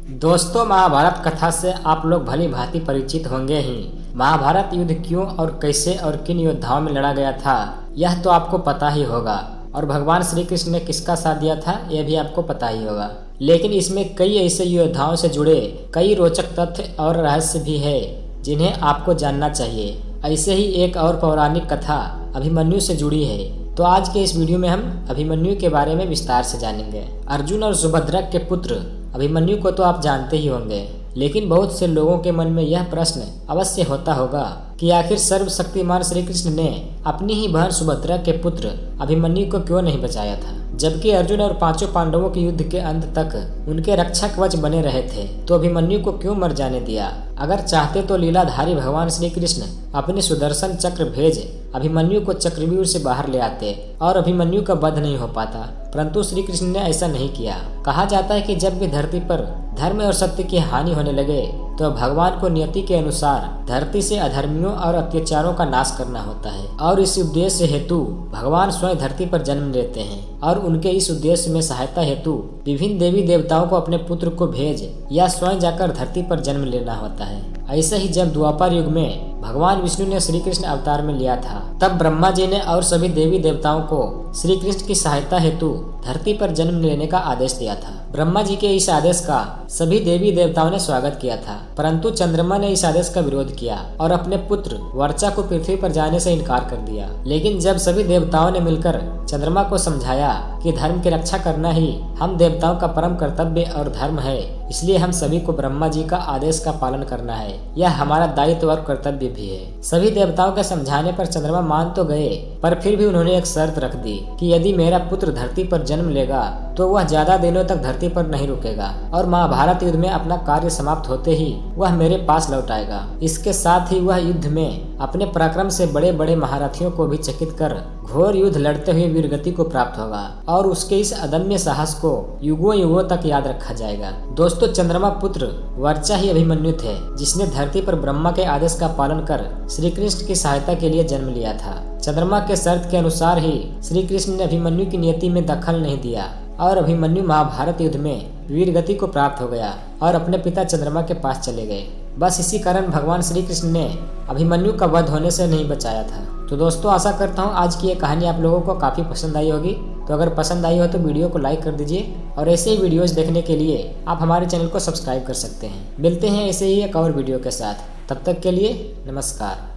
दोस्तों, महाभारत कथा से आप लोग भली भांति परिचित होंगे ही। महाभारत युद्ध क्यों और कैसे और किन योद्धाओं में लड़ा गया था, यह तो आपको पता ही होगा। और भगवान श्री कृष्ण ने किसका साथ दिया था, यह भी आपको पता ही होगा। लेकिन इसमें कई ऐसे योद्धाओं से जुड़े कई रोचक तथ्य और रहस्य भी है जिन्हें आपको जानना चाहिए। ऐसे ही एक और पौराणिक कथा अभिमन्यु से जुड़ी है। तो आज के इस वीडियो में हम अभिमन्यु के बारे में विस्तार से जानेंगे। अर्जुन और सुभद्रा के पुत्र अभिमन्यु को तो आप जानते ही होंगे, लेकिन बहुत से लोगों के मन में यह प्रश्न अवश्य होता होगा कि आखिर सर्वशक्तिमान श्री कृष्ण ने अपनी ही बहन सुभद्रा के पुत्र अभिमन्यु को क्यों नहीं बचाया था, जबकि अर्जुन और पांचों पांडवों के युद्ध के अंत तक उनके रक्षा कवच बने रहे थे, तो अभिमन्यु को क्यों मर जाने दिया। अगर चाहते तो लीलाधारी भगवान श्री कृष्ण अपने सुदर्शन चक्र भेज अभिमन्यु को चक्रव्यूह से बाहर ले आते और अभिमन्यु का वध नहीं हो पाता, परंतु श्री कृष्ण ने ऐसा नहीं किया। कहा जाता है कि जब भी धरती पर धर्म और सत्य की हानि होने लगे तो भगवान को नियति के अनुसार धरती से अधर्मियों और अत्याचारों का नाश करना होता है, और इस उद्देश्य हेतु भगवान स्वयं धरती पर जन्म लेते हैं और उनके इस उद्देश्य में सहायता हेतु विभिन्न देवी देवताओं को अपने पुत्र को भेज या स्वयं जाकर धरती पर जन्म लेना होता है। ऐसे ही जब द्वापर युग में भगवान विष्णु ने श्री कृष्ण अवतार में लिया था, तब ब्रह्मा जी ने और सभी देवी देवताओं को श्री कृष्ण की सहायता हेतु धरती पर जन्म लेने का आदेश दिया था। ब्रह्मा जी के इस आदेश का सभी देवी देवताओं ने स्वागत किया था, परंतु चंद्रमा ने इस आदेश का विरोध किया और अपने पुत्र वर्चा को पृथ्वी पर जाने से इनकार कर दिया। लेकिन जब सभी देवताओं ने मिलकर चंद्रमा को समझाया कि धर्म की रक्षा करना ही हम देवताओं का परम कर्तव्य और धर्म है, इसलिए हम सभी को ब्रह्मा जी का आदेश का पालन करना है, यह हमारा दायित्व और कर्तव्य भी है। सभी देवताओं के समझाने पर चंद्रमा मान तो गए, पर फिर भी उन्होंने एक शर्त रख दी कि यदि मेरा पुत्र धरती पर जन्म लेगा तो वह ज्यादा दिनों तक धरती पर नहीं रुकेगा और महाभारत युद्ध में अपना कार्य समाप्त होते ही वह मेरे पास लौट आएगा। इसके साथ ही वह युद्ध में अपने पराक्रम से बड़े बड़े महारथियों को भी चकित कर घोर युद्ध लड़ते हुए वीरगति को प्राप्त होगा और उसके इस अदम्य साहस को युगों युगों तक याद रखा जाएगा। दोस्तों, चंद्रमा पुत्र वर्चा ही अभिमन्यु थे, जिसने धरती पर ब्रह्मा के आदेश का पालन कर श्री कृष्ण की सहायता के लिए जन्म लिया था। चंद्रमा के शर्त के अनुसार ही श्री कृष्ण ने अभिमन्यु की नियति में दखल नहीं दिया और अभिमन्यु महाभारत युद्ध में वीरगति को प्राप्त हो गया और अपने पिता चंद्रमा के पास चले गए। बस इसी कारण भगवान श्री कृष्ण ने अभिमन्यु का वध होने से नहीं बचाया था। तो दोस्तों, आशा करता हूँ आज की ये कहानी आप लोगों को काफ़ी पसंद आई होगी। तो अगर पसंद आई हो तो वीडियो को लाइक कर दीजिए और ऐसे ही वीडियोस देखने के लिए आप हमारे चैनल को सब्सक्राइब कर सकते हैं। मिलते हैं ऐसे ही एक और वीडियो के साथ, तब तक के लिए नमस्कार।